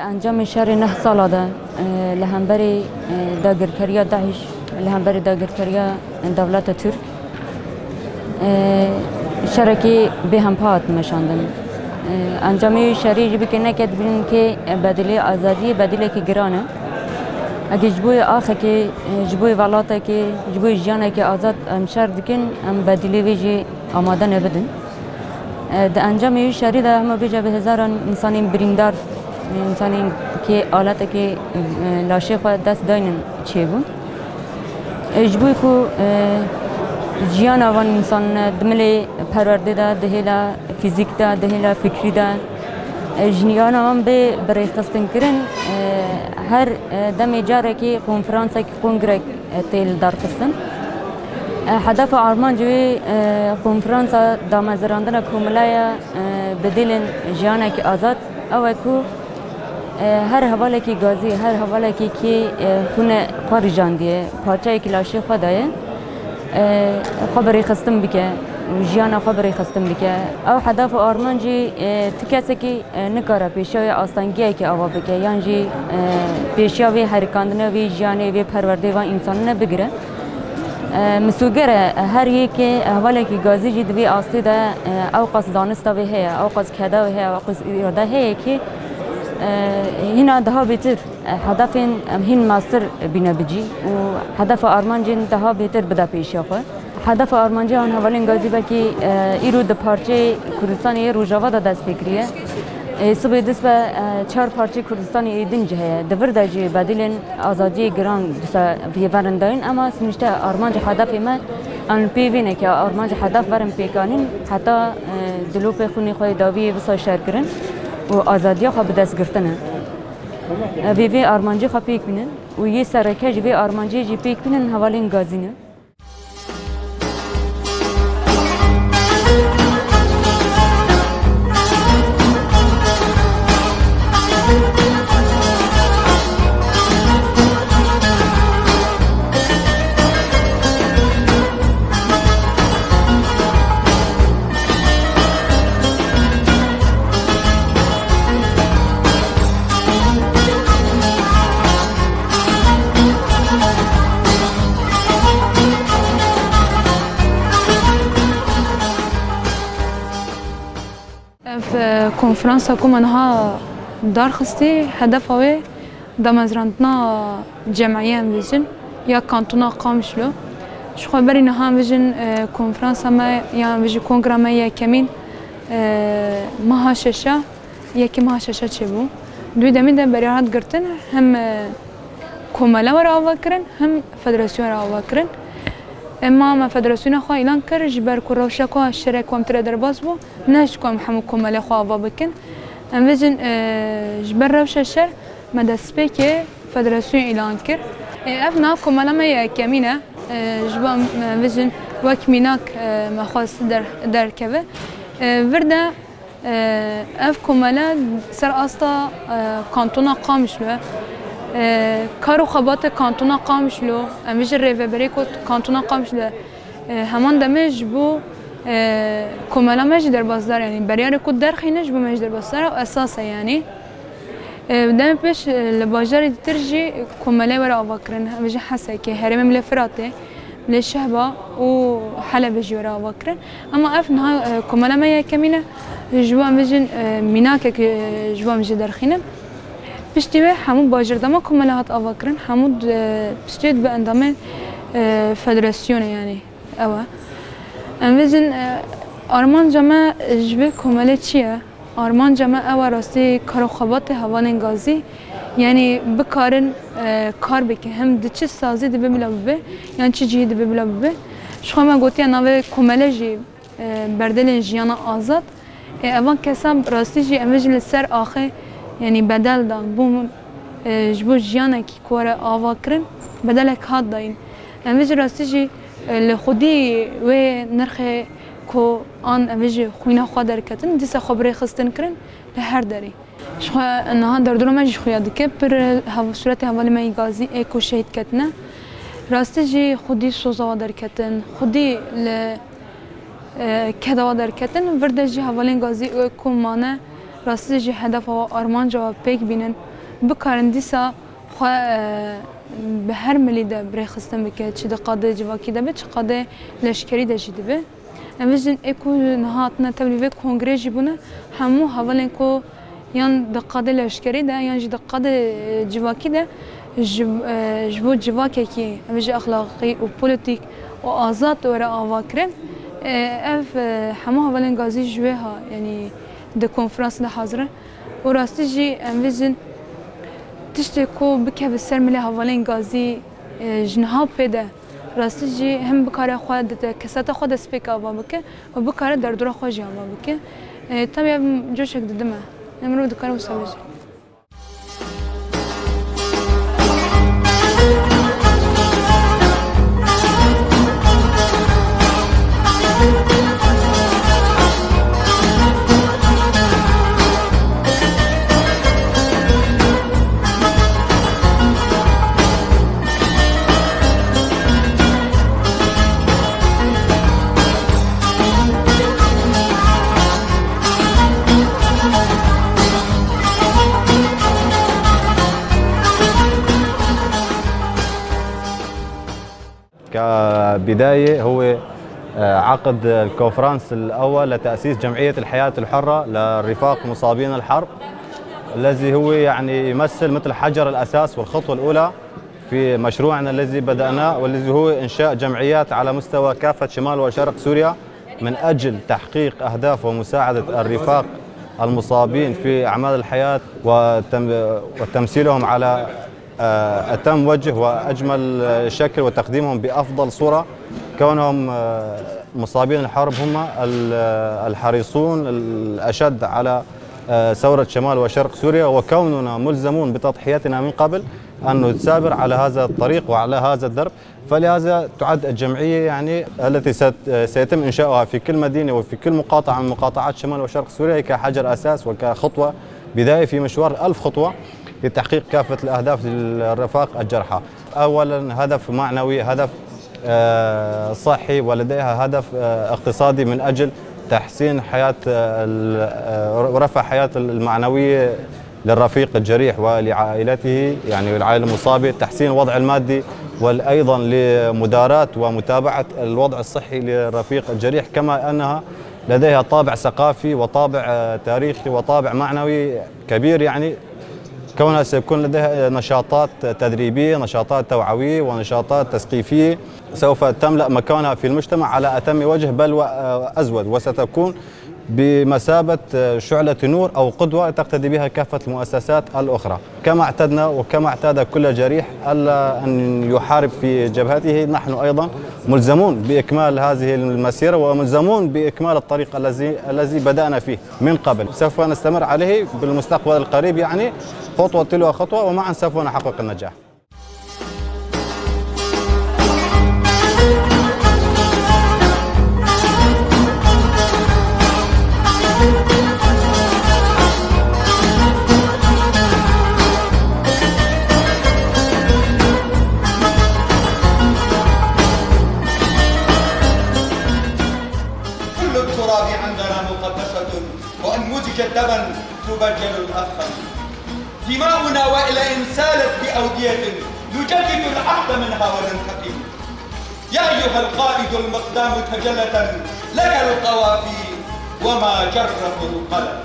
انجام شهر 9 ساله ده لهمبري داگرکریا داعش لهمبري داگرکریا دولت ترک شرکی به هم پات مشاندن انجامی شهری جبی که نکد بین که بدلی آزادی بدلی که گرانه اگه جبوی آخه که جبوی ولاته که جبوی جانه که آزاد شهر دکن بدلی ویجی آماده نبودن ده انجام شهری ده همه بیجا به هزاران انسانی بریندار انسانی که آلت که لاشه خود دست داینن چه بود اجبوی کو جیان آوان انسان دملی پرورده ده دهلا فیزیک ده دهلا فکری ده جنیان آوان به برای خستن کرن هر دمی جاره که کنفرانسه که کنگره تیل دار خستن هدف آرمان جوی کنفرانس دامزراندن کوملایا بدیلن جیانه که آزاد اوه کو هر حواله کی گازی هر حواله کی خونه خارج جاندیه پارچه کی لاشه خدایه خبری خستم بکه جیان خبری خستم بکه او هدف آرمان جی تکیسه کی نکاره پیشای آستانگیه کی آوا بکه یعنی جی پیشاوی هرکاندنه وی جیانه وی پرورده و انسان نه بگیره مسوگره هر یک حواله کی گازی جی دوی آستی ده او قص دانسته وی هه او قص کده وی هه او قص اراده هه کی هنا دها بيتر هدفين هن ماستر بنا بيجي وهدف أرمانجين دها بيتر بدا بيشافه هدف أرمانجي عن حوالين غازي بكي إيرو دپارچه كردستان روجاوا دا دست بكريه صبح دست به 4 پارچه کردستان ایدن جهه دور داجی بدیلن آزادی گران دست بیاورنداین اما سنشته آرمانج هدف ما آن پیوینه که آرمانج هدف ورم پیکانین حتی دلوپ خونی خوی داوی بسا شهر کرن و آزادی خواه به دست گرفتنه وی آرمانجی خواه پیک بینن و یه سرکه وی آرمانجی جی پیک بینن حوالین گازینه کنفرانس حکومتها دار خستی هدف هوی دامزراندنا جمعیه هم ویژن یا کانتونا قامشلو شخواه بری نها هم ویژن کنفرانس همه یا ویژن کنگرامه یا کمین ماها ششه یکی ماها ششه چه بو دوی دمین ده بریارات گرتن هم کومله ور آوا کرن هم فدراسیون ور آوا کرن اما ما فدراسیون خواه اعلان کرد جبر که روشه که شرک وام تر در باز بو نش کم همو کماله خواه آوا بکن ام ویژن جبر روشه شر مدسپی که فدراسیون اعلان کرد اف نا کماله ما کمینه جبا ویژن وک میناک مخواست در کبه ورده اف کماله سر آستا کانتونا قامشلوه کارو خبات کانتونا قامشلو امیج ریوبری کد کانتونا قامشلو همان دمج بو کمالا مج در بازدار یعنی بریار کد در خینش بو مج در بازدار و اساسه یعنی دم پیش لباجار ترجی کماله ورا آواکرن امیج حسه که هرم مل فراته مل شهبا و حلب جورا آواکرن اما اف نه کمالا ما کمینه جوا امیجن میناک که جوا مج در خینم پشتیه همون باجردما کمالات آواکرن همون پشتیه به اندامه فدراسیون یعنی اوه امروزین آرمان جمع جبه کماله چیه؟ آرمان جمع اوه راستی کارخوابات هوان گازی یعنی بکارن کار بکن هم دچه سازی دی ببلا ببه یعنی چی جهی دی ببلا ببه شخواه ما گوتی ناوه کماله جی بردلین جیانا آزاد اوان کسام راستی جی امروزین سر آخه یعنی بدل دان بوم جبو جیانه کی کوره آوا کرن بدل هات داین امروز راستی جی لخودی و نرخ کو آن امروز خوینا خوا در کتن دیسه خبری خستن کرن لهر داری شو نه در درو ماجی خویاد که پر صورت حوالی مای گازی اکو شهید کتنه راستی جی خودی سوزا در کتن خودی ل کدا در کتن ورده جی حوالی گازی اکو مانه راستی جی هدف و آرمان جواب پیک بینن بکارن دیسا خواه به هر ملی ده برای خستن بکه چه ده قاده جواکی ده به چه قاده لشکری ده جیده به اویژن اکو نهاتنا تبلیغ کنگره جیبونه همو حوالن کو یان ده قاده لشکری ده یان جی ده قاده جواکی ده جبو جواکی کی اویژ اخلاقی و پولیتیک و آزاد و را آواکرن اف همو حوالن گازی جوها یعنی ده کنفرانس ده حاضره و راستی جی اویژن تشتی کو بکه به سر ملی حوالین گازی جنها پیده راستی جی هم بکاره خود کسات خود اسپیک آوا بکه و بکاره در دور خوشی آوا بکه تابع جوشک ددمه نمرو دکاره وسویج كبداية هو عقد الكونفرنس الأول لتأسيس جمعية الحياة الحرة لرفاق مصابين الحرب، الذي هو يعني يمثل مثل حجر الأساس والخطوة الأولى في مشروعنا الذي بدأناه، والذي هو إنشاء جمعيات على مستوى كافة شمال وشرق سوريا من أجل تحقيق أهداف ومساعدة الرفاق المصابين في أعمال الحياة وتمثيلهم على أتم وجه وأجمل شكل وتقديمهم بأفضل صورة، كونهم مصابين الحرب هم الحريصون الأشد على ثورة شمال وشرق سوريا، وكوننا ملزمون بتضحيتنا من قبل أن نثابر على هذا الطريق وعلى هذا الدرب، فلهذا تعد الجمعية يعني التي سيتم إنشاؤها في كل مدينة وفي كل مقاطعة من مقاطعات شمال وشرق سوريا كحجر أساس وكخطوة بداية في مشوار 1000 خطوة لتحقيق كافة الأهداف للرفاق الجرحى. أولا هدف معنوي، هدف صحي، ولديها هدف اقتصادي من أجل تحسين حياة ورفع حياة المعنوية للرفيق الجريح ولعائلته يعني والعائلة المصابة، تحسين الوضع المادي، وأيضا لمداراة ومتابعة الوضع الصحي للرفيق الجريح، كما أنها لديها طابع ثقافي وطابع تاريخي وطابع معنوي كبير، يعني كونها سيكون لديها نشاطات تدريبية، نشاطات توعوية ونشاطات تثقيفية سوف تملأ مكانها في المجتمع على أتم وجه بل وأزود، وستكون بمثابة شعلة نور أو قدوة تقتدي بها كافة المؤسسات الأخرى. كما اعتدنا وكما اعتاد كل جريح ألا أن يحارب في جبهته، نحن أيضا ملزمون بإكمال هذه المسيرة وملزمون بإكمال الطريق الذي بدأنا فيه من قبل. سوف نستمر عليه بالمستقبل القريب، يعني خطوة تلو خطوة، ومعا سوف نحقق النجاح. كل التراب عندنا مقدسة، وإن مزج الدم تبجل الأفخر. دماؤنا وإلى إن سالت بأودية نجدد العهد منها وننتقم. يا أيها القائد المقدام تجلة لك القوافي وما جره القلم.